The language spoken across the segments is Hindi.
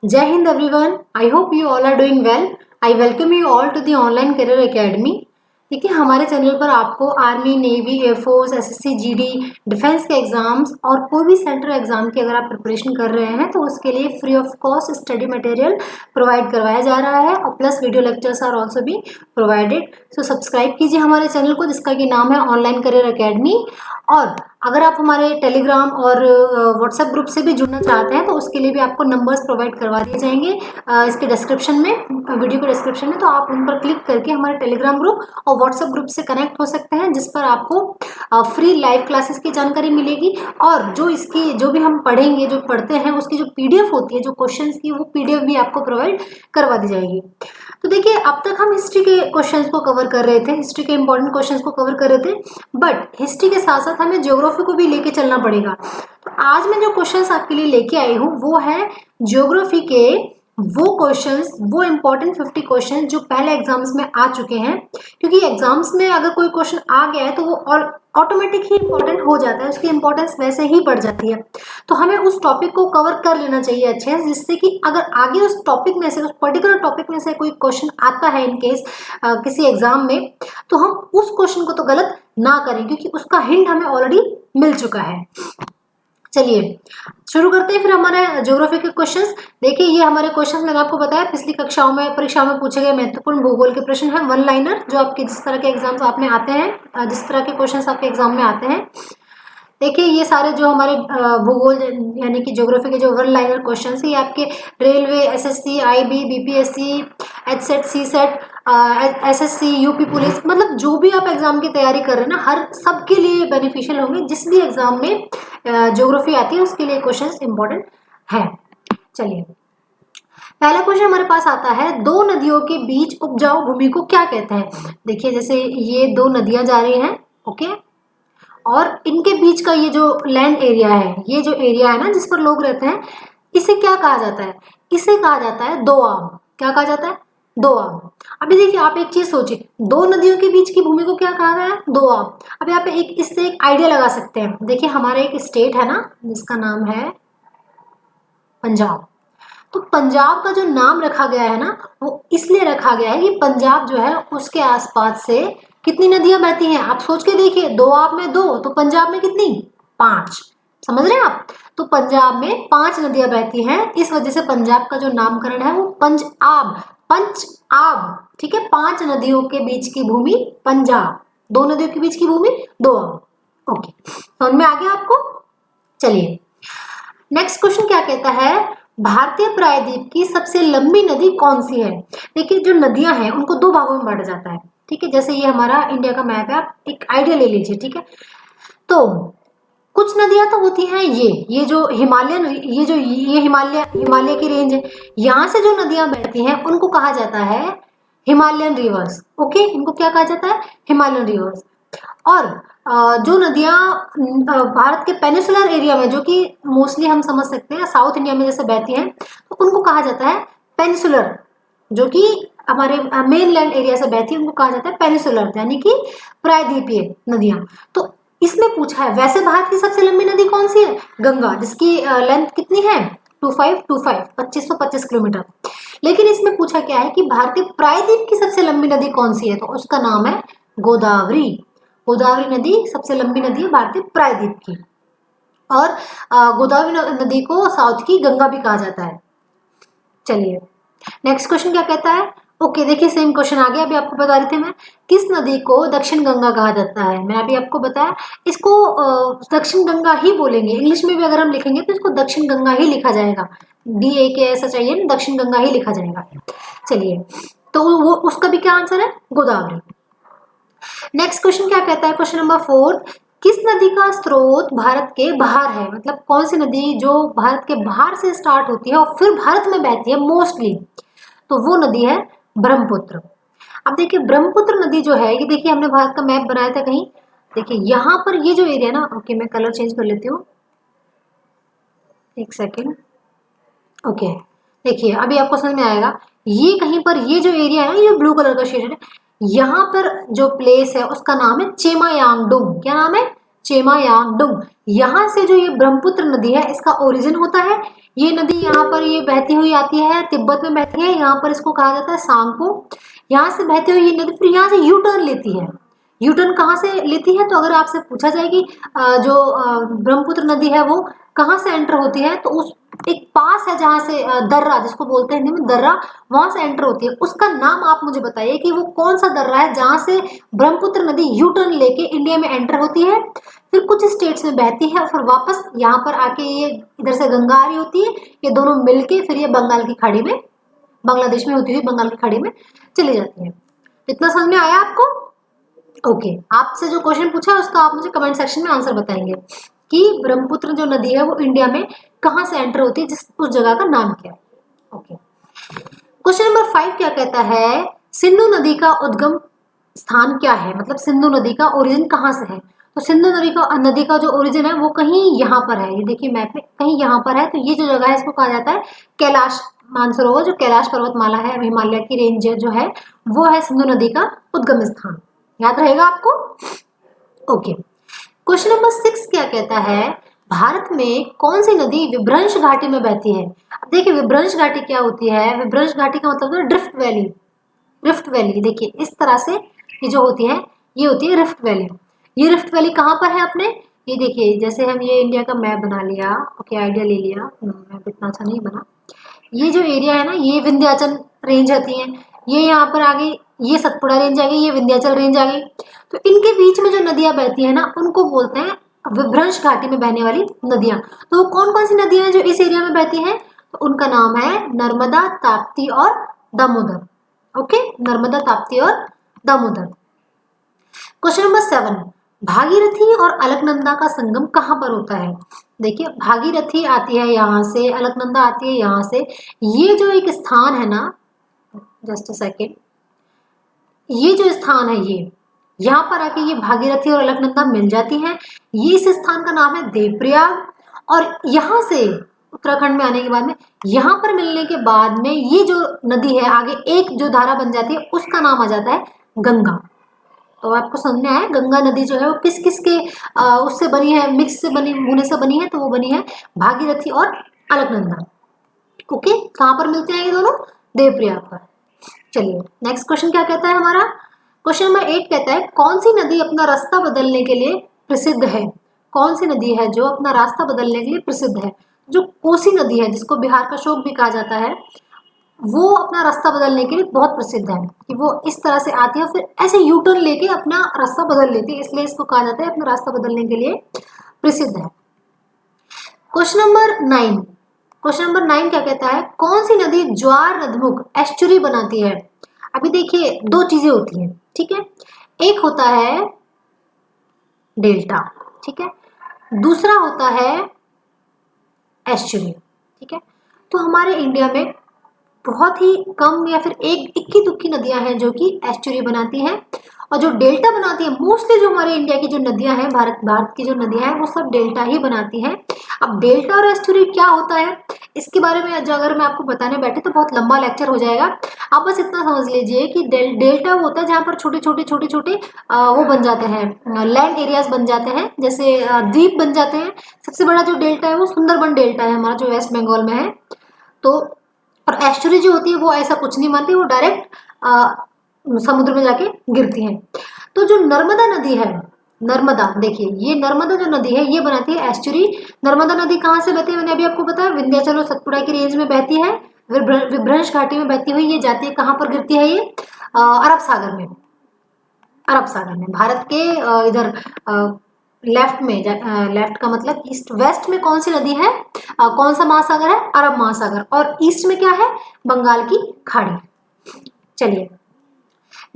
Jai Hind everyone. I hope you all are doing well. I welcome you all to the Online Career Academy. देखिए हमारे चैनल पर आपको army, navy, air force, SSC, GD, defence के एग्जाम्स और कोई भी सेंट्रल एग्जाम की अगर आप प्रिपरेशन कर रहे हैं तो उसके लिए free of cost study material provide करवाया जा रहा है और plus video lectures are also भी प्रोवाइडेड। सो सब्सक्राइब कीजिए हमारे चैनल को जिसका कि नाम है ऑनलाइन करियर अकेडमी। और अगर आप हमारे टेलीग्राम और व्हाट्सएप ग्रुप से भी जुड़ना चाहते हैं तो उसके लिए भी आपको नंबर्स प्रोवाइड करवा दिए जाएंगे इसके डिस्क्रिप्शन में, वीडियो के डिस्क्रिप्शन में। तो आप उन पर क्लिक करके हमारे टेलीग्राम ग्रुप और व्हाट्सएप ग्रुप से कनेक्ट हो सकते हैं जिस पर आपको फ्री लाइव क्लासेस की जानकारी मिलेगी और जो भी हम पढ़ेंगे, जो पढ़ते हैं उसकी जो पीडीएफ होती है, जो क्वेश्चंस की, वो पीडीएफ भी आपको प्रोवाइड करवा दी जाएगी। तो देखिए अब तक हम हिस्ट्री के क्वेश्चंस को कवर कर रहे थे, हिस्ट्री के इंपॉर्टेंट क्वेश्चंस को कवर कर रहे थे, बट हिस्ट्री के साथ साथ हमें ज्योग्राफी को भी लेके चलना पड़ेगा। तो आज मैं जो क्वेश्चंस आपके लिए लेके आई हूँ वो है ज्योग्राफी के वो क्वेश्चंस, वो इंपॉर्टेंट 50 क्वेश्चन जो पहले एग्जाम्स में आ चुके हैं। क्योंकि एग्जाम्स में अगर कोई क्वेश्चन आ गया है तो वो ऑटोमेटिक ही इंपॉर्टेंट हो जाता है, उसकी इंपॉर्टेंस वैसे ही बढ़ जाती है। तो हमें उस टॉपिक को कवर कर लेना चाहिए अच्छे से, जिससे कि अगर आगे उस टॉपिक में से, उस पर्टिकुलर टॉपिक में से कोई क्वेश्चन आता है इन केस किसी एग्जाम में, तो हम उस क्वेश्चन को तो गलत ना करें क्योंकि उसका हिंट हमें ऑलरेडी मिल चुका है। चलिए शुरू करते हैं फिर हमारे ज्योग्राफी के क्वेश्चंस। देखिए ये हमारे क्वेश्चंस मैंने आपको बताया पिछली कक्षाओं में, परीक्षाओं में पूछे गए महत्वपूर्ण भूगोल के प्रश्न है, वन लाइनर, जो आपके जिस तरह के एग्जाम्स आप में आते हैं, जिस तरह के क्वेश्चंस आपके एग्जाम में आते हैं। देखिए ये सारे जो हमारे भूगोल यानी कि ज्योग्राफी के जो वन लाइनर क्वेश्चन है, ये आपके railway, SSC, IB, BPSC, HSET, CSAT, SSC, UP police, मतलब जो भी आप एग्जाम की तैयारी कर रहे हैं ना, हर सबके लिए बेनिफिशियल होंगे। जिस भी एग्जाम में ज्योग्राफी आती है उसके लिए क्वेश्चंस इंपॉर्टेंट है। चलिए पहला क्वेश्चन हमारे पास आता है, दो नदियों के बीच उपजाऊ भूमि को क्या कहते हैं। देखिए जैसे ये दो नदियां जा रही हैं, ओके, और इनके बीच का ये जो लैंड एरिया है, ये जो एरिया है ना जिस पर लोग रहते हैं, इसे क्या कहा जाता है? इसे कहा जाता है दोआब। क्या कहा जाता है? दोआब। अभी देखिए आप एक चीज सोचिए, दो नदियों के बीच की भूमि को क्या कहा गया है? दोआब। अब यहाँ पे इससे एक आइडिया लगा सकते हैं। देखिए हमारा एक स्टेट है ना जिसका नाम है पंजाब। तो पंजाब का जो नाम रखा गया है ना वो इसलिए रखा गया है कि पंजाब जो है उसके आसपास से कितनी नदियां बहती हैं। आप सोच के देखिए, दोआब में दो तो पंजाब में कितनी? 5। समझ रहे हैं आप? तो पंजाब में 5 नदियां बहती हैं, इस वजह से पंजाब का जो नामकरण है वो पंजाब, पंजाब, ठीक है। 5 नदियों के बीच की भूमि पंजाब, 2 नदियों के बीच की भूमि दोआब। ओके, समझ में आ गया आपको? चलिए नेक्स्ट क्वेश्चन क्या कहता है, भारतीय प्रायद्वीप की सबसे लंबी नदी कौन सी है। देखिए जो नदियां हैं उनको 2 भागों में बांटा जाता है, ठीक है। जैसे ये हमारा इंडिया का मैप है, आप एक आइडिया ले लीजिए, ठीक है। तो कुछ नदियां तो होती हैं ये जो हिमालयन, ये हिमालय की रेंज है, यहाँ से जो नदियां बहती हैं उनको कहा जाता है हिमालयन रिवर्स। ओके, इनको क्या कहा जाता है? Himalayan reverse. और जो नदियां भारत के पेनिसुलर एरिया में, जो कि मोस्टली हम समझ सकते हैं साउथ इंडिया में जैसे बहती हैं, तो उनको कहा जाता है पेनिसुलर। जो कि हमारे मेन लैंड एरिया से बहती है उनको कहा जाता है पेनिसुलर, यानी कि प्रायद्वीपीय नदियां। तो इसमें पूछा है वैसे भारत की सबसे लंबी नदी कौन सी है? गंगा, जिसकी लेंथ कितनी है? 2525 किलोमीटर। लेकिन इसमें पूछा क्या है कि भारतीय प्रायद्वीप की सबसे लंबी नदी कौन सी है, तो उसका नाम है गोदावरी। गोदावरी नदी सबसे लंबी नदी है भारतीय प्रायद्वीप की। और गोदावरी नदी को साउथ की गंगा भी कहा जाता है। चलिए नेक्स्ट क्वेश्चन क्या कहता है। ओके देखिए सेम क्वेश्चन आ गया, अभी आपको बता रही थी मैं, किस नदी को दक्षिण गंगा कहा जाता है। मैं अभी आपको बताया, इसको दक्षिण गंगा ही बोलेंगे। इंग्लिश में भी अगर हम लिखेंगे तो इसको दक्षिण गंगा ही लिखा जाएगा, DAKSHIN, दक्षिण गंगा ही लिखा जाएगा। चलिए तो वो उसका भी क्या आंसर है? गोदावरी। नेक्स्ट क्वेश्चन क्या कहता है, क्वेश्चन नंबर 4, किस नदी का स्रोत भारत के बाहर है। मतलब कौन सी नदी जो भारत के बाहर से स्टार्ट होती है और फिर भारत में बहती है मोस्टली, तो वो नदी है ब्रह्मपुत्र। अब देखिए ब्रह्मपुत्र नदी जो है, ये देखिए हमने भारत का मैप बनाया था कहीं, देखिए यहाँ पर ये जो एरिया ना, ओके मैं कलर चेंज कर लेती हूँ, एक सेकेंड। ओके देखिए अभी आपको समझ में आएगा, ये कहीं पर ये जो एरिया है ना, ये ब्लू कलर का शेड है, यहाँ पर जो प्लेस है उसका नाम है चेमायांगडुंग। क्या नाम है? चेमायांगडुंग, यहाँ से जो ये ब्रह्मपुत्र नदी है इसका ओरिजिन होता है। ये नदी यहाँ पर ये बहती हुई आती है, तिब्बत में बहती है, यहाँ पर इसको कहा जाता है सांगपो। यहाँ से बहती हुई ये नदी फिर यहाँ से यू टर्न लेती है। यू टर्न कहाँ से लेती है, तो अगर आपसे पूछा जाए कि जो ब्रह्मपुत्र नदी है वो कहाँ से एंटर होती है, तो उस एक पास है जहाँ से दर्रा, जिसको बोलते हैं हिंदी में दर्रा, वहां से एंटर होती है। उसका नाम आप मुझे बताइए कि वो कौन सा दर्रा है जहां से ब्रह्मपुत्र नदी यू टर्न लेके इंडिया में एंटर होती है, फिर कुछ स्टेट्स में बहती है और फिर वापस यहाँ पर आके ये इधर से गंगा आ रही होती है, ये दोनों मिलके फिर ये बंगाल की खाड़ी में, बांग्लादेश में होती हुई बंगाल की खाड़ी में चली जाती है। इतना समझ में आया आपको? ओके, आपसे जो क्वेश्चन पूछा है उसका आप मुझे कमेंट सेक्शन में आंसर बताएंगे कि ब्रह्मपुत्र जो नदी है वो इंडिया में कहाँ से एंटर होती है, जिस उस जगह का नाम क्या है। ओके, क्वेश्चन नंबर 5 क्या कहता है, सिंधु नदी का उद्गम स्थान क्या है, मतलब सिंधु नदी का ओरिजिन कहाँ से है। तो सिंधु नदी का जो ओरिजिन है वो कहीं यहाँ पर है, ये देखिए मैप में कहीं यहाँ पर है। तो ये जो जगह है इसको कहा जाता है कैलाश मानसरोवर, जो कैलाश पर्वतमाला है, हिमालय की रेंज जो है वो है सिंधु नदी का उद्गम स्थान। याद रहेगा आपको? ओके, क्वेश्चन नंबर 6 क्या कहता है, भारत में कौन सी नदी विभ्रंश घाटी में बहती है। अब देखिए विभ्रंश घाटी क्या होती है, विभ्रंश घाटी का मतलब है रिफ्ट वैली। रिफ्ट वैली देखिए इस तरह से ये जो होती है ये होती है रिफ्ट वैली। ये रिफ्ट वैली कहाँ पर है अपने, ये देखिए जैसे हम ये इंडिया का मैप बना लिया, ओके आइडिया ले लिया, मैप इतना अच्छा नहीं बना। ये जो एरिया है ना ये विंध्याचल रेंज आती है, ये यहाँ पर आ गई, ये सतपुड़ा रेंज आ गई, ये विंध्याचल रेंज आ गई। तो इनके बीच में जो नदियां बहती है ना उनको बोलते हैं विभ्रंश घाटी में बहने वाली नदियां। तो वो कौन कौन सी नदियां हैं जो इस एरिया में बहती हैं, तो उनका नाम है नर्मदा, ताप्ती और दामोदर। ओके, नर्मदा, ताप्ती और दामोदर। क्वेश्चन नंबर 7, भागीरथी और अलकनंदा का संगम कहाँ पर होता है। देखिए भागीरथी आती है यहाँ से, अलकनंदा आती है यहाँ से। ये जो एक स्थान है ना, जस्ट अ सेकेंड, ये जो स्थान है ये यहाँ पर आके ये भागीरथी और अलकनंदा मिल जाती हैं। ये इस स्थान का नाम है देवप्रयाग। और यहाँ से उत्तराखंड में आने के बाद में यहाँ पर मिलने के बाद में ये जो नदी है आगे एक जो धारा बन जाती है उसका नाम आ जाता है गंगा। तो आपको समझ में आया गंगा नदी जो है वो किस किस के उससे बनी है, मिक्स से बनी, होने से बनी है, तो वो बनी है भागीरथी और अलकनंदा। ओके, कहाँ पर मिलते हैं ये दोनों, देवप्रयाग पर। चलिए नेक्स्ट क्वेश्चन क्या कहता है हमारा, क्वेश्चन नंबर 8 कहता है कौन सी नदी अपना रास्ता बदलने के लिए प्रसिद्ध है। कौन सी नदी है जो अपना रास्ता बदलने के लिए प्रसिद्ध है। जो कोसी नदी है जिसको बिहार का शोक भी कहा जाता है, वो अपना रास्ता बदलने के लिए बहुत प्रसिद्ध है कि वो इस तरह से आती है फिर ऐसे यू टर्न लेके अपना रास्ता बदल लेती है, इसलिए इसको कहा जाता है अपना रास्ता बदलने के लिए प्रसिद्ध है। क्वेश्चन नंबर 9, क्वेश्चन नंबर 9 क्या कहता है, कौन सी नदी ज्वार नदमुख एस्चुरी बनाती है। अभी देखिए दो चीजें होती हैं, ठीक है, एक होता है डेल्टा, ठीक है, दूसरा होता है एस्चुरी, ठीक है। तो हमारे इंडिया में बहुत ही कम या फिर एक इक्की दुक्की नदियां हैं जो कि एस्चुरी बनाती हैं, और जो डेल्टा बनाती है मोस्टली जो हमारे इंडिया की जो नदियां हैं, भारत की जो नदियां हैं वो सब डेल्टा ही बनाती हैं। अब डेल्टा और एस्चुरी क्या होता है इसके बारे में अगर मैं आपको बताने बैठे तो बहुत लंबा लेक्चर हो जाएगा। आप बस इतना समझ लीजिए कि डेल्टा वो होता है जहाँ पर छोटे छोटे वो बन जाते हैं, लैंड एरियाज बन जाते हैं, जैसे द्वीप बन जाते हैं। सबसे बड़ा जो डेल्टा है वो सुंदरबन डेल्टा है हमारा, जो वेस्ट बंगाल में है। तो और एस्चुरी जो होती है वो ऐसा कुछ नहीं मानती, वो डायरेक्ट समुद्र में जाके गिरती हैं। तो जो नर्मदा नदी है, नर्मदा देखिए ये नर्मदा जो नदी है ये बनाती है एस्चुरी। नर्मदा नदी कहाँ से बहती है, मैंने अभी आपको बताया विंध्याचल और सतपुड़ा की रेंज में बहती है, विभ्रंश घाटी में बहती हुई ये जाती है, कहाँ पर गिरती है ये अरब सागर में। अरब सागर में भारत के इधर लेफ्ट में, लेफ्ट का मतलब ईस्ट वेस्ट में कौन सी नदी है, कौन सा महासागर है, अरब महासागर, और ईस्ट में क्या है, बंगाल की खाड़ी। चलिए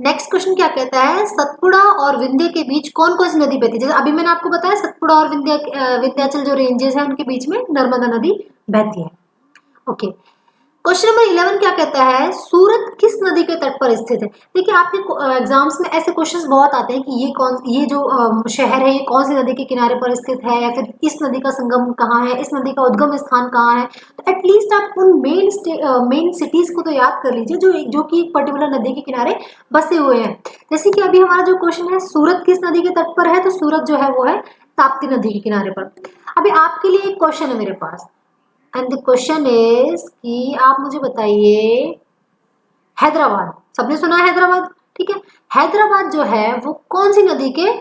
नेक्स्ट क्वेश्चन क्या कहता है, सतपुड़ा और विंध्य के बीच कौन कौन सी नदी बहती है। जैसे अभी मैंने आपको बताया सतपुड़ा और विंध्याचल जो रेंजेस हैं उनके बीच में नर्मदा नदी बहती है। ओके, क्वेश्चन नंबर 11 क्या कहता है, सूरत किस नदी के तट पर स्थित है। देखिए आपके एग्जाम्स में ऐसे क्वेश्चंस बहुत आते हैं कि ये जो शहर है ये कौन सी नदी के किनारे पर स्थित है, या फिर इस नदी का संगम कहाँ है, इस नदी का उद्गम स्थान कहाँ है। तो एटलीस्ट आप उन मेन सिटीज को तो याद कर लीजिए जो कि एक पर्टिकुलर नदी के किनारे बसे हुए हैं। जैसे कि अभी हमारा जो क्वेश्चन है सूरत किस नदी के तट पर है, तो सूरत जो है वो है ताप्ती नदी के किनारे पर। अभी आपके लिए एक क्वेश्चन है मेरे पास, एंड द क्वेश्चन इज कि आप मुझे बताइए, हैदराबाद, सबने सुना है हैदराबाद, ठीक है। हैदराबाद जो है वो कौन सी नदी के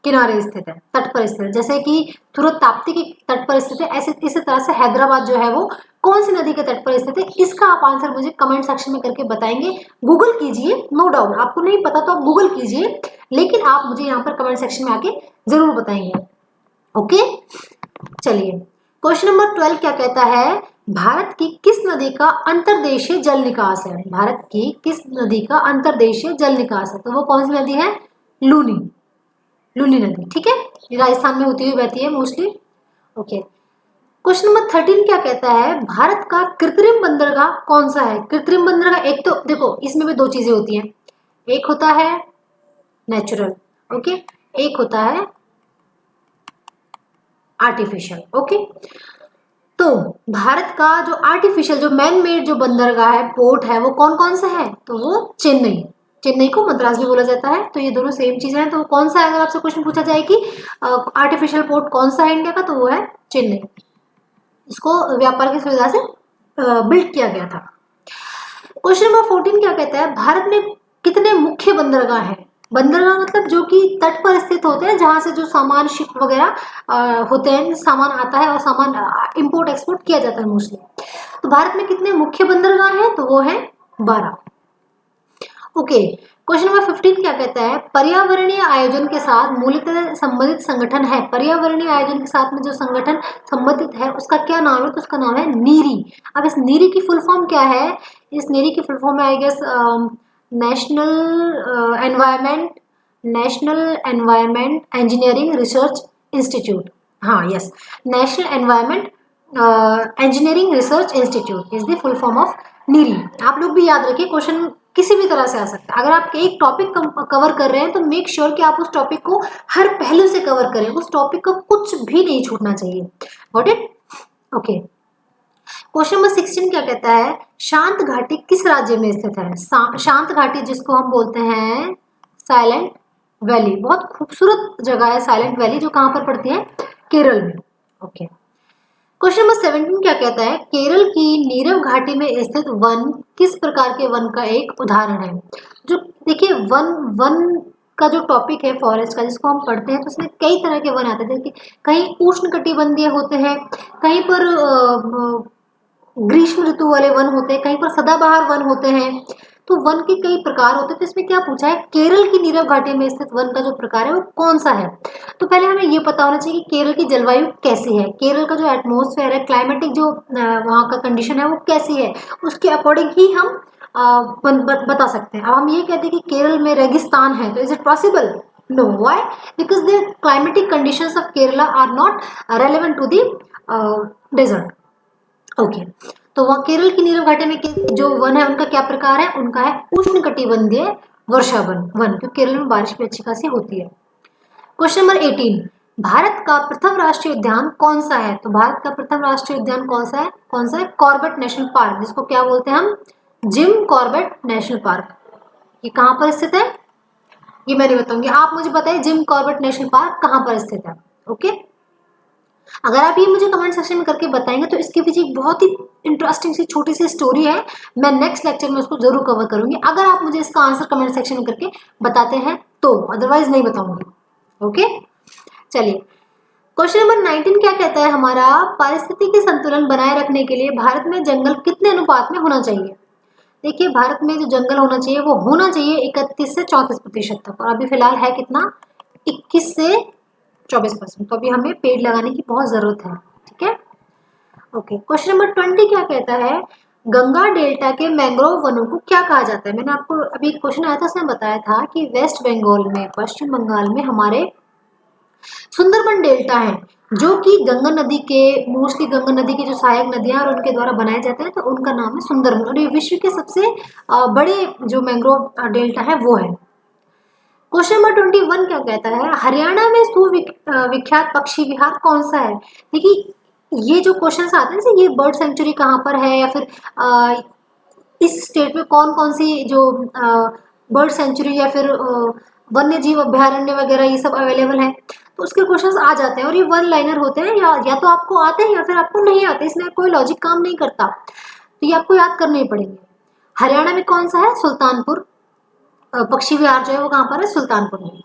किनारे स्थित है, तट पर स्थित है। जैसे कि सूरत ताप्ती के तट पर स्थित है, ऐसे इसी तरह से हैदराबाद जो है वो कौन सी नदी के तट पर स्थित है। इसका आप आंसर मुझे कमेंट सेक्शन में करके बताएंगे। गूगल कीजिए, नो डाउट, आपको नहीं पता तो आप गूगल कीजिए, लेकिन आप मुझे यहाँ पर कमेंट सेक्शन में आके जरूर बताएंगे। ओके, चलिए क्वेश्चन नंबर 12 क्या कहता है, भारत की किस नदी का अंतर्देशीय जल निकास है। भारत की किस नदी का अंतर्देशीय जल निकास है, तो वो कौन सी नदी है, लूनी, लूनी नदी, ठीक है। ये राजस्थान में होती हुई बहती है मोस्टली। ओके, क्वेश्चन नंबर 13 क्या कहता है, भारत का कृत्रिम बंदरगाह कौन सा है। कृत्रिम बंदरगाह, एक तो देखो इसमें भी दो चीजें होती हैं, एक होता है नेचुरल, ओके, एक होता है आर्टिफिशियल। ओके, तो भारत का जो आर्टिफिशियल, जो मैन मेड जो बंदरगाह है, पोर्ट है, वो कौन कौन सा है, तो वो चेन्नई, चेन्नई को मद्रास भी बोला जाता है, तो ये दोनों सेम चीजें हैं। तो वो कौन सा है, अगर आपसे क्वेश्चन पूछा जाए कि आर्टिफिशियल पोर्ट कौन सा है इंडिया का, तो वो है चेन्नई। इसको व्यापार की सुविधा से बिल्ड किया गया था। क्वेश्चन नंबर 14 क्या कहता है, भारत में कितने मुख्य बंदरगाह हैं। बंदरगाह मतलब जो कि तट पर स्थित होते हैं, जहां से जो सामान, शिप वगैरह होते हैं, सामान आता है और सामान इंपोर्ट एक्सपोर्ट किया जाता है मोस्टली। तो भारत में कितने मुख्य बंदरगाह हैं, तो वो है 12। ओके, क्वेश्चन नंबर 15 क्या कहता है, पर्यावरणीय आयोजन के साथ मूलतः संबंधित संगठन है। पर्यावरणीय आयोजन के साथ में जो संगठन संबंधित है उसका क्या नाम है, तो उसका नाम है नीरी। अब इस नीरी की फुल फॉर्म क्या है, इस नीरी की फुल फॉर्म है I guess National Environment Engineering Research Institute. हाँ yes, National Environment Engineering Research Institute is the full form of NEERI. आप लोग भी याद रखिए, क्वेश्चन किसी भी तरह से आ सकता है। अगर आप एक टॉपिक कवर कर रहे हैं तो मेक श्योर कि आप उस टॉपिक को हर पहलू से कवर करें, उस टॉपिक का कुछ भी नहीं छूटना चाहिए। Got it? Okay, question number 16 क्या कहता है, शांत घाटी किस राज्य में स्थित है। शांत घाटी जिसको हम बोलते हैं साइलेंट वैली, बहुत खूबसूरत जगह है साइलेंट वैली, जो कहाँ पर पड़ती है, केरल में। ओके, क्वेश्चन नंबर 17 क्या कहता है, केरल की नीरव घाटी में स्थित वन किस प्रकार के वन का एक उदाहरण है। जो देखिए वन का जो टॉपिक है फॉरेस्ट का, जिसको हम पढ़ते हैं, तो उसमें कई तरह के वन आते हैं। जैसे कहीं उष्णकटिबंधीय होते हैं, कहीं पर ग्रीष्म ऋतु वाले वन होते हैं, कहीं पर सदाबहार वन होते हैं। तो वन के कई प्रकार होते हैं। तो इसमें क्या पूछा है, केरल की नीरव घाटी में स्थित वन का जो प्रकार है वो कौन सा है। तो पहले हमें ये पता होना चाहिए कि केरल की जलवायु कैसी है, केरल का जो एटमॉस्फेयर है, क्लाइमेटिक जो वहाँ का कंडीशन है वो कैसी है, उसके अकॉर्डिंग ही हम बता सकते हैं। अब हम ये कहते हैं कि केरल में रेगिस्तान है, तो is it possible? No, why? Because the climatic conditions of Kerala are not relevant to the desert. Okay, तो वह केरल की नीरव घाटी में जो वन है उनका क्या प्रकार है, उनका है उष्णकटिबंधीय वर्षा वन, क्योंकि केरल में बारिश भी अच्छी खासी होती है। क्वेश्चन नंबर 18, भारत का प्रथम राष्ट्रीय उद्यान कौन सा है। तो भारत का प्रथम राष्ट्रीय उद्यान कौन सा है, कॉर्बेट नेशनल पार्क, जिसको क्या बोलते हैं हम, जिम कॉर्बेट नेशनल पार्क। ये कहाँ पर स्थित है, ये मैं नहीं बताऊंगी, आप मुझे बताइए जिम कॉर्बेट नेशनल पार्क कहाँ पर स्थित है। ओके, अगर आप ये मुझे कमेंट सेक्शन में करके बताएंगे तो इसके पीछे एक बहुत ही इंटरेस्टिंग सी छोटी सी स्टोरी है, मैं नेक्स्ट लेक्चर में उसको जरूर कवर करूंगी, अगर आप मुझे इसका आंसर कमेंट सेक्शन में करके बताते हैं तो, अदरवाइज नहीं बताऊंगी। ओके, चलिए क्वेश्चन नंबर 19 क्या कहता है हमारा, पारिस्थितिकी संतुलन बनाए रखने के लिए भारत में जंगल कितने अनुपात में होना चाहिए। देखिए भारत में जो जंगल होना चाहिए वो होना चाहिए 31 से 34% तक, और अभी फिलहाल है कितना, 21 से 24%। तो अभी हमें पेड़ लगाने की बहुत जरूरत है, ठीक है। ओके, क्वेश्चन नंबर 20 क्या कहता है, गंगा डेल्टा के मैंग्रोव वनों को क्या कहा जाता है। मैंने आपको अभी क्वेश्चन आया था उसमें बताया था कि वेस्ट बंगाल में, पश्चिम बंगाल में हमारे सुंदरबन डेल्टा है, जो कि गंगा नदी के, मोस्टली गंगा नदी की जो सहायक नदियां और उनके द्वारा बनाए जाते हैं, तो उनका नाम है सुंदरबन, और ये विश्व के सबसे बड़े जो मैंग्रोव डेल्टा है वो है। क्वेश्चन नंबर 21 क्या कहता है, हरियाणा में सुविख्यात पक्षी विहार कौन सा है। देखिए ये जो क्वेश्चंस आते हैं ये बर्ड सेंचुरी कहाँ पर है, या फिर इस स्टेट में कौन कौन सी जो बर्ड सेंचुरी या फिर वन्य जीव अभ्यारण्य वगैरह ये सब अवेलेबल है, तो उसके क्वेश्चंस आ जाते हैं और ये वन लाइनर होते हैं, या तो आपको आते हैं या फिर आपको नहीं आते, इसमें कोई लॉजिक काम नहीं करता, तो ये आपको याद करने ही पड़ेंगे। हरियाणा में कौन सा है? सुल्तानपुर। पक्षी विहार जो है वो कहाँ पर है? सुल्तानपुर में।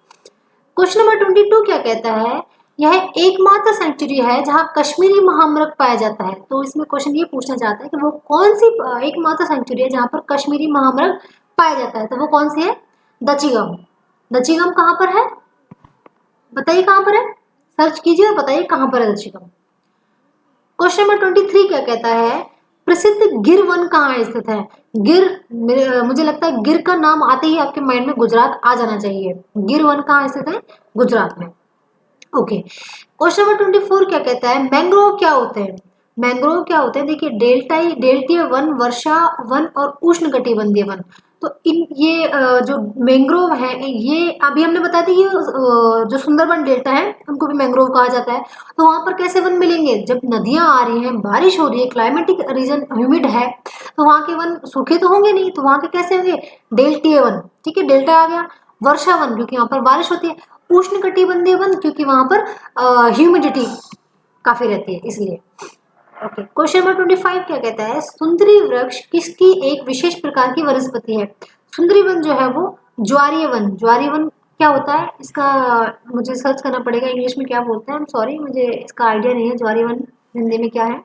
क्वेश्चन नंबर 22 क्या कहता है? यह एकमात्र सेंचुरी है जहां कश्मीरी महामृग पाया जाता है। तो इसमें क्वेश्चन ये पूछना चाहता है कि वो कौन सी एकमात्र सेंचुरी है जहां पर कश्मीरी महामृग पाया जाता है, तो वो कौन सी है? दचिगम। दचिगम कहाँ पर है? बताइए कहाँ पर है, सर्च कीजिए और बताइए कहाँ पर है दचिगम। क्वेश्चन नंबर 23 क्या कहता है? प्रसिद्ध गिर वन कहाँ स्थित है? गिर, मुझे लगता है गिर का नाम आते ही आपके माइंड में गुजरात आ जाना चाहिए। गिर वन कहाँ स्थित है? गुजरात में। ओके, क्वेश्चन नंबर 24 क्या कहता है? मैंग्रोव क्या होते हैं? मैंग्रोव क्या होते हैं? देखिए, डेल्टीय वन, वर्षा वन और उष्णकटिबंधीय वन। तो इन ये जो मैंग्रोव है, ये अभी हमने बताया था, ये जो सुंदरबन डेल्टा है उनको भी मैंग्रोव कहा जाता है। तो वहां पर कैसे वन मिलेंगे? जब नदियां आ रही हैं, बारिश हो रही है, क्लाइमेटिक रीजन ह्यूमिड है, तो वहां के वन सूखे तो होंगे नहीं, तो वहां के कैसे होंगे? डेल्टीय वन। ठीक है, डेल्टा आ गया। वर्षा वन क्योंकि वहां पर बारिश होती है, उष्णकटिबंधीय वन क्योंकि वहां पर ह्यूमिडिटी काफी रहती है, इसलिए। ओके, क्वेश्चन नंबर 25 क्या कहता है? सुंदरी वृक्ष किसकी एक विशेष प्रकार की वनस्पति है? सुंदरी वन जो है वो ज्वारीय वन। ज्वारीय वन क्या होता है? इसका मुझे सर्च करना पड़ेगा इंग्लिश में क्या बोलते हैं, आई एम सॉरी, मुझे इसका आइडिया नहीं है ज्वारीय वन हिंदी में क्या है।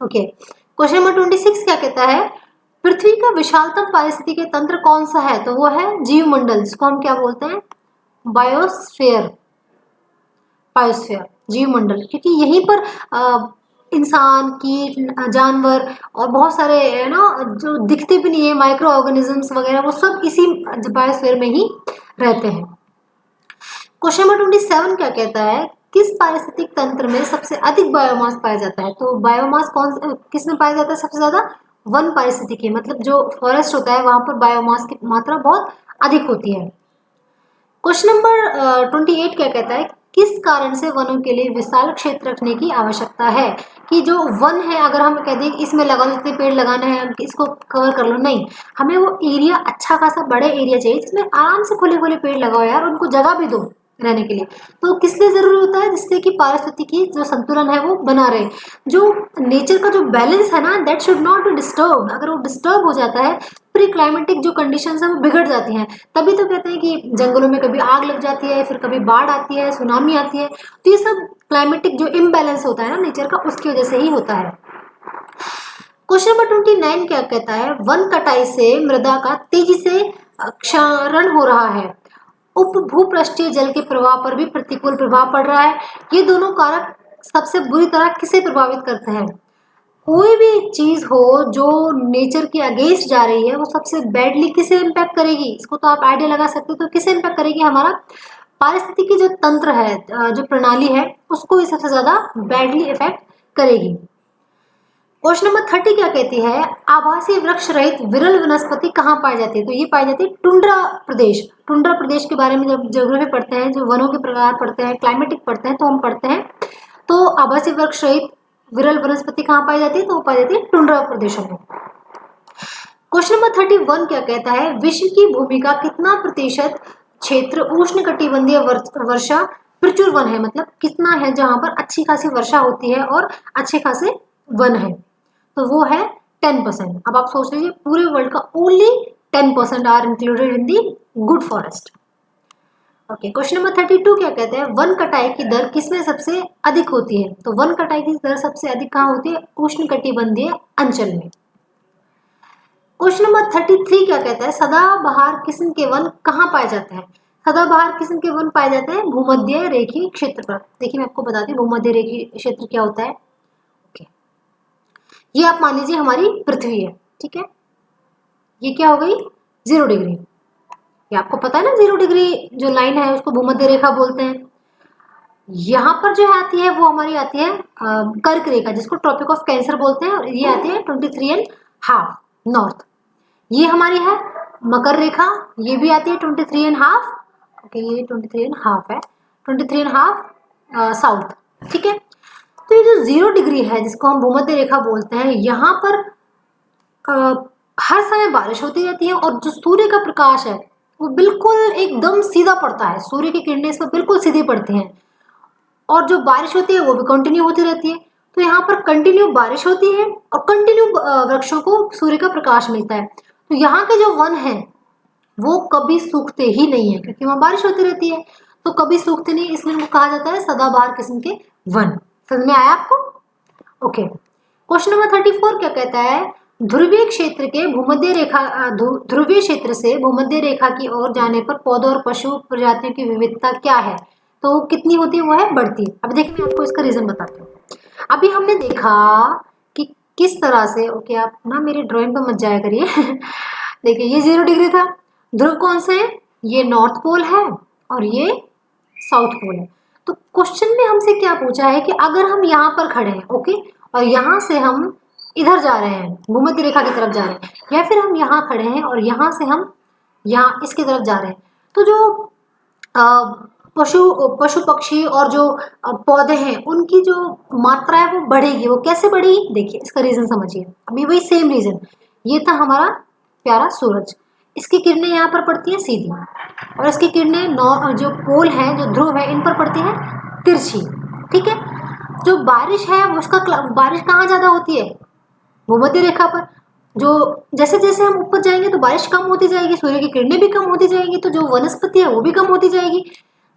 ओके, क्वेश्चन नंबर 26 क्या कहता है? पृथ्वी का विशालतम पारिस्थितिक तंत्र कौन सा है? तो वो है जीवमंडल, जिसको हम क्या बोलते हैं? बायोस्फीयर। बायोस्फीयर, जीवमंडल, क्योंकि यहीं पर इंसान, कीट, जानवर और बहुत सारे है ना जो दिखते भी नहीं है, माइक्रो ऑर्गेनिजम्स वगैरह, वो सब इसी बायोस्फीयर में ही रहते हैं। क्वेश्चन नंबर 27 क्या कहता है? किस पारिस्थितिक तंत्र में सबसे अधिक बायोमास पाया जाता है? तो बायोमास किस में पाया जाता है सबसे ज्यादा? वन पारिस्थितिकी, मतलब जो फॉरेस्ट होता है वहां पर बायोमास की मात्रा बहुत अधिक होती है। क्वेश्चन नंबर 28 क्या कहता है? किस कारण से वनों के लिए विशाल क्षेत्र रखने की आवश्यकता है? कि जो वन है, अगर हम कह दें इसमें लगा लो, इतने पेड़ लगाने हैं, इसको कवर कर लो, नहीं, हमें वो एरिया अच्छा खासा बड़े एरिया चाहिए जिसमें आराम से खुले खुले पेड़ लगाओ यार, उनको जगह भी दो रहने के लिए। तो किस लिए जरूरी होता है? जिससे कि पारिस्थितिकी जो संतुलन है वो बना रहे। जो नेचर का जो बैलेंस है ना, that should not be disturb. अगर वो डिस्टर्ब हो जाता है, प्री क्लाइमेटिक जो कंडीशंस है वो बिगड़ जाती हैं। तभी तो कहते हैं कि जंगलों में कभी आग लग जाती है, फिर कभी बाढ़ आती है, सुनामी आती है, तो ये सब क्लाइमेटिक जो इम्बैलेंस होता है ना नेचर का, उसकी वजह से ही होता है। क्वेश्चन नंबर 29 क्या कहता है? वन कटाई से मृदा का तेजी से क्षरण हो रहा है, उप भूपृष्ठीय जल के प्रवाह पर भी प्रतिकूल प्रभाव पड़ रहा है। ये दोनों कारक सबसे बुरी तरह किसे प्रभावित करते हैं? कोई भी चीज हो जो नेचर के अगेंस्ट जा रही है, वो सबसे बैडली किसे इम्पैक्ट करेगी? इसको तो आप आइडिया लगा सकते हो, तो किसे इम्पैक्ट करेगी? हमारा पारिस्थितिकी जो तंत्र है, जो प्रणाली है, उसको ही सबसे ज्यादा बैडली इफेक्ट करेगी। क्वेश्चन नंबर 30 क्या कहती है? आवासीय वृक्ष रहित विरल वनस्पति कहाँ पाई जाती है? तो ये पाई जाती है टुंड्रा प्रदेश। टुंड्रा प्रदेश के बारे में जब ज्योग्राफी पढ़ते हैं, जो वनों के प्रकार पढ़ते हैं, क्लाइमेटिक पढ़ते हैं, तो हम पढ़ते हैं, तो आवासीय वृक्ष रहित विरल वनस्पति कहाँ पाई जाती है? तो वो पाई जाती है टुंड्रा प्रदेशों में। क्वेश्चन नंबर 31 क्या कहता है? विश्व की भूमि का कितना प्रतिशत क्षेत्र उष्णकटिबंधीय वर्षा प्रचुर वन है? मतलब कितना है जहां पर अच्छी खासी वर्षा होती है और अच्छे खासे वन है? तो वो है 10%। अब आप सोच लीजिए, पूरे वर्ल्ड का only 10% are included in the good forest. Okay, question number 32 क्या कहते हैं? वन कटाई की दर किसमें सबसे अधिक होती है? तो वन कटाई की दर सबसे अधिक कहाँ होती है? उष्णकटिबंधीय अंचल में। क्वेश्चन नंबर 33 क्या कहता है? सदाबहार किस्म के वन कहाँ पाए जाते हैं? सदाबहार किस्म के वन पाए जाते हैं भूमध्य रेखीय क्षेत्र पर। देखिए, मैं आपको बताती हूँ भूमध्य रेखीय क्षेत्र क्या होता है। ये आप मान लीजिए हमारी पृथ्वी है, ठीक है, ये क्या हो गई? 0 डिग्री। ये आपको पता है ना, 0 डिग्री जो लाइन है उसको भूमध्य रेखा बोलते हैं। यहाँ पर जो आती है वो हमारी आती है कर्क रेखा, जिसको ट्रॉपिक ऑफ कैंसर बोलते हैं, और ये आती है 23.5 नॉर्थ। ये हमारी है मकर रेखा, ये भी आती है 23.5। ओके, ये 23.5 है, 23.5 साउथ, ठीक है। तो ये जो 0 डिग्री है जिसको हम भूमध्य रेखा बोलते हैं, यहाँ पर हर समय बारिश होती रहती है, और जो सूर्य का प्रकाश है वो बिल्कुल एकदम सीधा पड़ता है, सूर्य की किरणें इस पर बिल्कुल सीधी पड़ती हैं, और जो बारिश होती है वो भी कंटिन्यू होती रहती है। तो यहाँ पर कंटिन्यू बारिश होती है और कंटिन्यू वृक्षों को सूर्य का प्रकाश मिलता है। तो यहाँ के जो वन है वो कभी सूखते ही नहीं है, क्योंकि वहां बारिश होती रहती है, तो कभी सूखते नहीं, इसलिए उनको कहा जाता है सदाबहार किस्म के वन। समझ में आया आपको? ओके, क्वेश्चन नंबर 34 क्या कहता है, ध्रुवीय क्षेत्र के भूमध्य रेखा ध्रुवीय क्षेत्र से भूमध्य रेखा की ओर जाने पर पौधों और पशु प्रजातियों की विविधता क्या है? तो कितनी होती है? वो है बढ़ती है। अब देखिए मैं आपको इसका रीजन बताती हूँ। अभी हमने देखा कि किस तरह से, ओके आप ना मेरी ड्राइंग पे मत जाया करिए देखिए ये 0 डिग्री था, ध्रुव कौन से है? ये नॉर्थ पोल है और ये साउथ पोल है। तो क्वेश्चन में हमसे क्या पूछा है कि अगर हम यहाँ पर खड़े हैं, ओके, और यहाँ से हम इधर जा रहे हैं, भूमध्य रेखा की तरफ जा रहे हैं, या फिर हम यहाँ खड़े हैं और यहाँ से हम यहाँ इसकी तरफ जा रहे हैं, तो जो पशु पशु पक्षी और जो पौधे हैं उनकी जो मात्रा है वो बढ़ेगी। वो कैसे बढ़ेगी? देखिए इसका रीजन समझिए। अभी वही सेम रीजन, ये था हमारा प्यारा सूरज, इसकी किरणें यहाँ पर पड़ती हैं सीधी, और इसकी किरणें जो पोल है, जो ध्रुव है, इन पर पड़ती है तिरछी। ठीक है, जो बारिश है उसका बारिश कहाँ ज्यादा होती है? भूमध्य रेखा पर। जो जैसे जैसे हम ऊपर जाएंगे तो बारिश कम होती जाएगी, सूर्य की किरणें भी कम होती जाएगी, तो जो वनस्पति है वो भी कम होती जाएगी।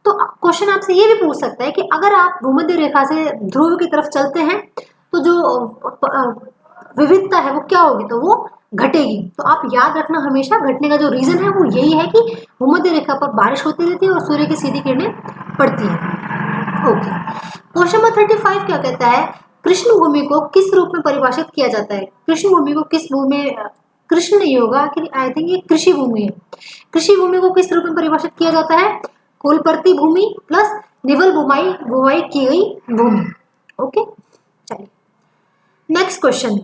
तो क्वेश्चन आपसे ये भी पूछ सकता है कि अगर आप भूमध्य रेखा से ध्रुव की तरफ चलते हैं तो जो विविधता है वो क्या होगी? तो वो घटेगी। तो आप याद रखना हमेशा, घटने का जो रीजन है वो यही है कि भूमध्य रेखा पर बारिश होती रहती है और सूर्य की सीधी किरणें पड़ती हैं। ओके, क्वेश्चन नंबर 35 क्या कहता है, कृष्ण भूमि को किस रूप में परिभाषित किया जाता है? कृष्ण भूमि को किस भूमि, कृष्ण नहीं होगा, आई थिंक ये कृषि भूमि है। कृषि भूमि को किस रूप में परिभाषित किया जाता है? कुलप्रति भूमि प्लस निवल बुवाई की गई भूमि। ओके, चलिए नेक्स्ट क्वेश्चन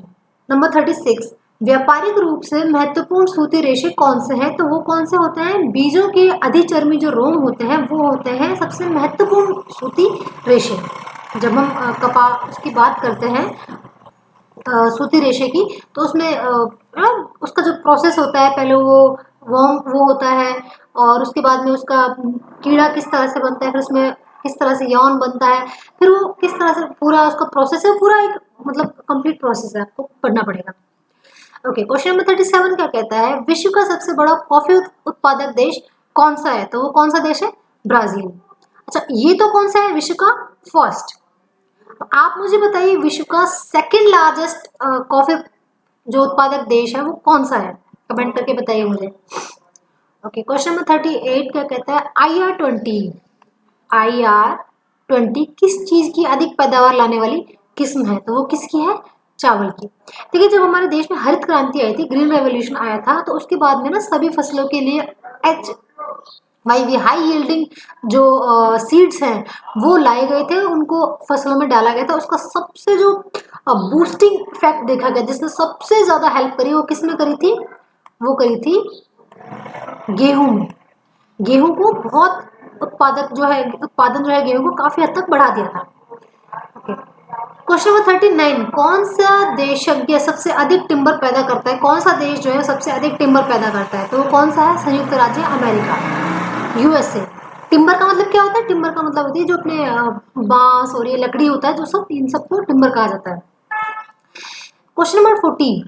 नंबर 36, व्यापारिक रूप से महत्वपूर्ण सूती रेशे कौन से हैं? तो वो कौन से होते हैं? बीजों के अधिचर्मी जो रोम होते हैं वो होते हैं सबसे महत्वपूर्ण सूती रेशे। जब हम उसकी बात करते हैं सूती रेशे की, तो उसमें उसका जो प्रोसेस होता है, पहले वो होता है, और उसके बाद में उसका कीड़ा किस तरह से बनता है, फिर उसमें किस तरह से यौन बनता है, फिर वो किस तरह से पूरा उसका प्रोसेस है, पूरा एक मतलब कंप्लीट प्रोसेस है, आपको पढ़ना पड़ेगा। ओके, क्वेश्चन नंबर 37 क्या कहता है, विश्व का सबसे बड़ा कॉफी उत्पादक देश कौन सा है? तो वो कौन सा देश है? ब्राजील। अच्छा, ये तो कौन सा है? विश्व का फर्स्ट। आप मुझे बताइए विश्व का सेकंड लार्जेस्ट कॉफी जो उत्पादक देश है वो कौन सा है? कमेंट करके बताइए मुझे। ओके, क्वेश्चन नंबर 38 क्या कहता है, IR20 किस चीज की अधिक पैदावार लाने वाली किस्म है? तो वो किसकी है? चावल की। देखिए जब हमारे देश में हरित क्रांति आई थी, ग्रीन रेवोल्यूशन आया था, तो उसके बाद में ना सभी फसलों के लिए हाई यील्डिंग जो सीड्स हैं वो लाए गए थे, उनको फसलों में डाला गया था। उसका सबसे जो बूस्टिंग इफेक्ट देखा गया, जिसने सबसे ज्यादा हेल्प करी, वो किसने करी थी? वो करी थी गेहूं में। गेहूं को बहुत उत्पादन जो है गेहूं को काफी हद तक बढ़ा दिया था। ओके, क्वेश्चन नंबर 39, कौन सा देशज्ञ सबसे अधिक टिम्बर पैदा करता है? कौन सा देश जो है सबसे अधिक टिम्बर पैदा करता है? तो वो कौन सा है? संयुक्त राज्य अमेरिका, USA। टिम्बर का मतलब क्या होता है? टिम्बर का मतलब होती है जो अपने बांस और ये लकड़ी होता है, जो सब इन सबको टिम्बर कहा जाता है। क्वेश्चन नंबर 40,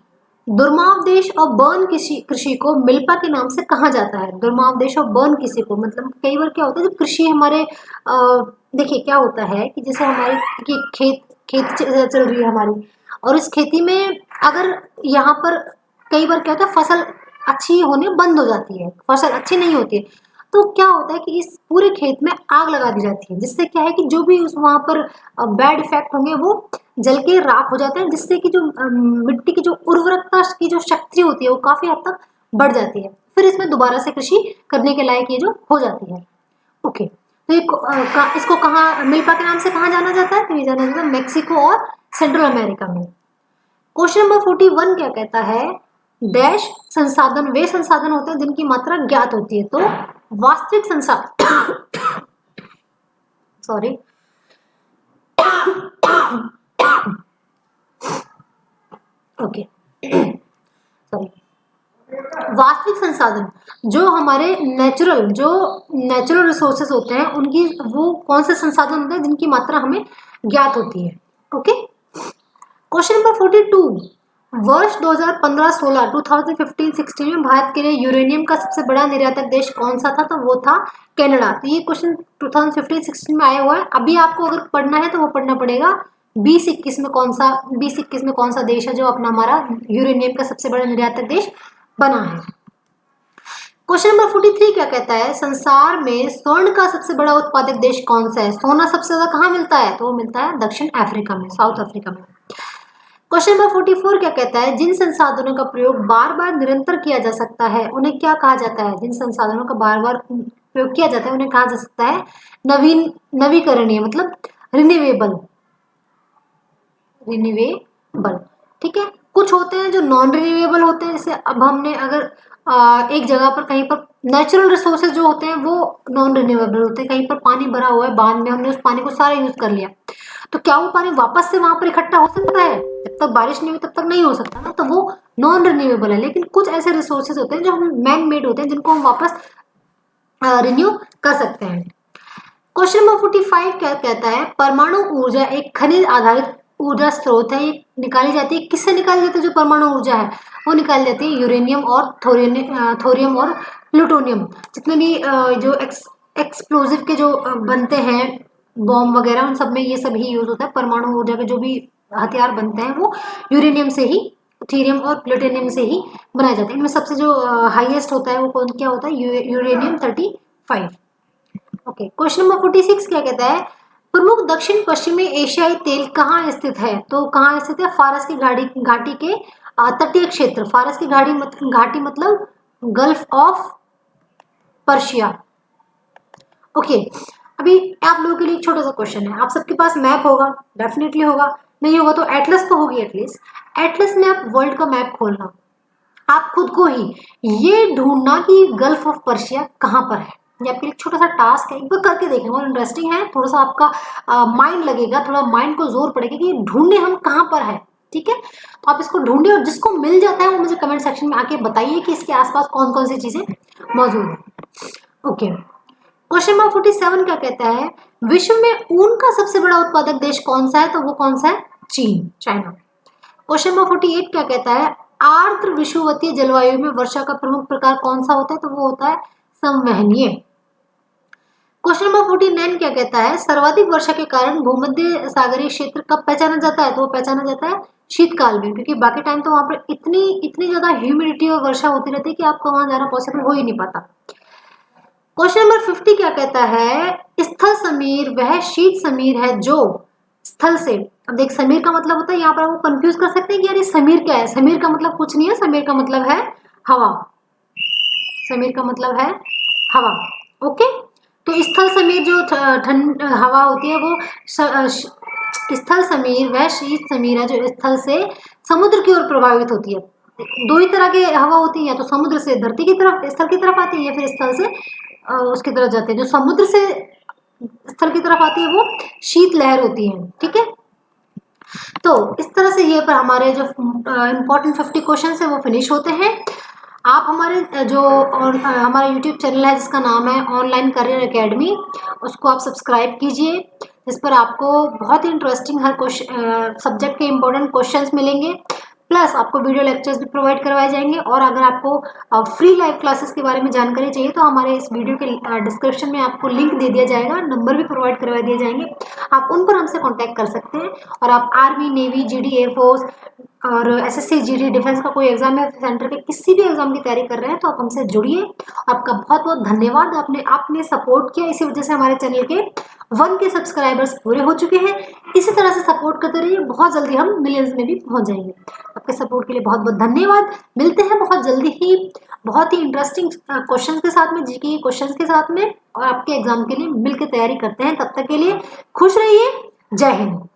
दुर्माव देश और बर्न कृषि को मिल्पा के नाम से कहा जाता है। दुर्माव देश और बर्न कृषि को मतलब कई बार क्या होता है, जब कृषि हमारे देखिए क्या होता है कि जैसे हमारी खेत चल रही है हमारी, और इस खेती में अगर यहाँ पर कई बार क्या होता है, फसल अच्छी होने बंद हो जाती है, फसल अच्छी नहीं होती है, तो क्या होता है कि इस पूरे खेत में आग लगा दी जाती है, जिससे क्या है कि जो भी उस वहां पर बैड इफेक्ट होंगे वो जल के राख हो जाते हैं, जिससे कि जो मिट्टी की जो उर्वरकता की जो शक्ति होती है वो काफी हद तक बढ़ जाती है। फिर इसमें दोबारा से कृषि करने के लायक ये जो हो जाती है। ओके, तो इसको कहाँ मिल्पा के नाम से कहाँ जाना जाता है? तो ये जाना जाता है मेक्सिको और सेंट्रल अमेरिका में। क्वेश्चन नंबर 41 क्या कहता है, डैश संसाधन वे संसाधन होते हैं जिनकी मात्रा ज्ञात होती है। तो वास्तविक संसाधन सॉरी ओके सॉरी वास्तविक संसाधन जो हमारे नेचुरल रिसोर्सेज होते हैं उनकी वो कौन से संसाधन होते हैं जिनकी मात्रा हमें ज्ञात होती है। ओके, क्वेश्चन नंबर 42, वर्ष 2015-16 2015-16 में भारत के लिए यूरेनियम का सबसे बड़ा निर्यातक देश कौन सा था? तो वो था कनाडा। तो ये क्वेश्चन 2015-16 में आया हुआ है। अभी आपको अगर पढ़ना है तो वो पढ़ना पड़ेगा 2021 में कौन सा देश है जो अपना हमारा यूरेनियम का सबसे बड़ा निर्यातक देश बना है। क्वेश्चन नंबर 43 क्या कहता है? संसार में स्वर्ण का सबसे बड़ा उत्पादक देश कौन सा है? सोना सबसे ज्यादा कहाँ मिलता है? तो वो मिलता है दक्षिण अफ्रीका में, साउथ अफ्रीका में। क्वेश्चन नंबर 44 क्या कहता है? जिन संसाधनों का प्रयोग बार बार निरंतर किया जा सकता है उन्हें क्या कहा जाता है? जिन संसाधनों का बार बार प्रयोग किया जाता है उन्हें कहा जा सकता है नवीकरणीय, मतलब रिन्यूएबल। ठीक है, कुछ होते हैं जो नॉन रिन्यूएबल होते हैं, जैसे अब हमने अगर एक जगह पर कहीं पर नेचुरल रिसोर्सेज जो होते हैं वो नॉन रिन्यूएबल होते हैं। कहीं पर पानी भरा हुआ है बांध में, हमने उस पानी को सारा यूज कर लिया, तो क्या वो पानी वापस से वहां पर इकट्ठा हो सकता है? जब तक बारिश नहीं हुई तब तक नहीं हो सकता ना, तो वो नॉन रिन्यूएबल है। लेकिन कुछ ऐसे रिसोर्सेज होते हैं जो हम मैन मेड होते हैं जिनको हम वापस रिन्यू कर सकते हैं। क्वेश्चन नंबर 45 क्या कहता है? परमाणु ऊर्जा एक खनिज आधारित ऊर्जा स्रोत है। ये निकाली जाती है, किससे निकाली जाती है? जो परमाणु ऊर्जा है वो निकाली जाती है यूरेनियम और थोरियम और प्लूटोनियम। जितने भी जो एक्सप्लोजिव के जो बनते हैं बॉम्ब वगैरह, उन सब में ये सब ही यूज होता है। परमाणु ऊर्जा के जो भी हथियार बनते हैं वो यूरेनियम से ही, थीरियम और प्लूटोनियम से ही बनाए जाते हैं। इनमें सबसे जो हाईएस्ट होता है वो कौन क्या होता है? यूरेनियम 35। ओके, क्वेश्चन नंबर 46 क्या कहता है? प्रमुख दक्षिण पश्चिमी एशियाई तेल कहाँ स्थित है? तो कहाँ स्थित है? फारस की घाटी के तटीय क्षेत्र। फारस की घाटी मतलब गल्फ ऑफ पर्शिया। ओके, अभी आप लोगों के लिए एक छोटा सा क्वेश्चन है। आप सबके पास मैप होगा, डेफिनेटली होगा, नहीं होगा तो एटलस तो होगी एटलीस्ट। एटलस में आप वर्ल्ड का मैप खोलना, आप खुद को ही ये ढूंढना कि गल्फ ऑफ पर्शिया कहाँ पर है। ये आपके लिए छोटा सा टास्क है, एक बार करके देखना, बहुत इंटरेस्टिंग है। थोड़ा सा आपका माइंड लगेगा, थोड़ा माइंड को जोर पड़ेगा कि ढूंढने हम कहाँ पर है। ठीक है, तो आप इसको ढूंढिए और जिसको मिल जाता है वो मुझे कमेंट सेक्शन में आके बताइए कि इसके आसपास कौन कौन सी चीजें मौजूद है। ओके, क्वेश्चन नंबर 47 क्या कहता है? विश्व में ऊन का सबसे बड़ा उत्पादक देश कौन सा है? तो वो कौन सा है? चीन, चाइना। क्वेश्चन नंबर 48 क्या कहता है? आर्द्र विषुवतीय जलवायु में वर्षा का प्रमुख प्रकार कौन सा होता है? तो वो होता है संवहनीय। क्वेश्चन नंबर 49 क्या कहता है? सर्वाधिक वर्षा के कारण भूमध्य सागरीय क्षेत्र कब पहचाना जाता है? तो वो पहचाना जाता है शीतकाल में, क्योंकि बाकी टाइम तो वहां पर इतनी ज्यादा ह्यूमिडिटी और वर्षा होती रहती है कि आपको वहां जाना पॉसिबल हो ही नहीं पाता। क्वेश्चन नंबर 50 क्या कहता है? स्थल समीर वह शीत समीर है जो स्थल से, अब देख समीर का मतलब होता है, यहाँ पर वो कंफ्यूज कर सकते हैं कि यार ये समीर क्या है। समीर का मतलब कुछ नहीं है, समीर का मतलब है हवा। समीर का मतलब है हवा। ओके, तो स्थल समीर जो ठंड हवा होती है वो स्थल समीर वह शीत समीर है जो स्थल से समुद्र की ओर प्रभावित होती है। दो ही तरह की हवा होती है, या तो समुद्र से धरती की तरफ स्थल की तरफ आती है, या फिर स्थल से उसकी तरफ जाते हैं। जो समुद्र से स्थल की तरफ आती है वो शीत लहर होती है। ठीक है, तो इस तरह से ये पर हमारे जो इम्पोर्टेंट 50 क्वेश्चन है वो फिनिश होते हैं। आप हमारे जो हमारा यूट्यूब चैनल है जिसका नाम है ऑनलाइन करियर एकेडमी, उसको आप सब्सक्राइब कीजिए, जिस पर आपको बहुत ही इंटरेस्टिंग हर सब्जेक्ट के इम्पोर्टेंट क्वेश्चंस मिलेंगे, प्लस आपको वीडियो लेक्चर्स भी प्रोवाइड करवाए जाएंगे। और अगर आपको फ्री लाइव क्लासेस के बारे में जानकारी चाहिए तो हमारे इस वीडियो के डिस्क्रिप्शन में आपको लिंक दे दिया जाएगा, नंबर भी प्रोवाइड करवा दिए जाएंगे, आप उन पर हमसे कांटेक्ट कर सकते हैं। और आप आर्मी, नेवी, जीडी, एयरफोर्स और एसएससी, जीडी, डिफेंस का कोई एग्जाम या सेंटर के किसी भी एग्जाम की तैयारी कर रहे हैं तो आप हमसे जुड़िए। आपका बहुत बहुत धन्यवाद, आपने सपोर्ट किया, इसी वजह से हमारे चैनल के 1 के सब्सक्राइबर्स पूरे हो चुके हैं। इसी तरह से सपोर्ट करते रहिए, बहुत जल्दी हम मिलियंस में भी पहुंच जाएंगे। आपके सपोर्ट के लिए बहुत बहुत धन्यवाद। मिलते हैं बहुत जल्दी ही बहुत ही इंटरेस्टिंग क्वेश्चन के साथ में, जीके क्वेश्चन के साथ में, और आपके एग्जाम के लिए मिलकर तैयारी करते हैं। तब तक के लिए खुश रहिए। जय हिंद।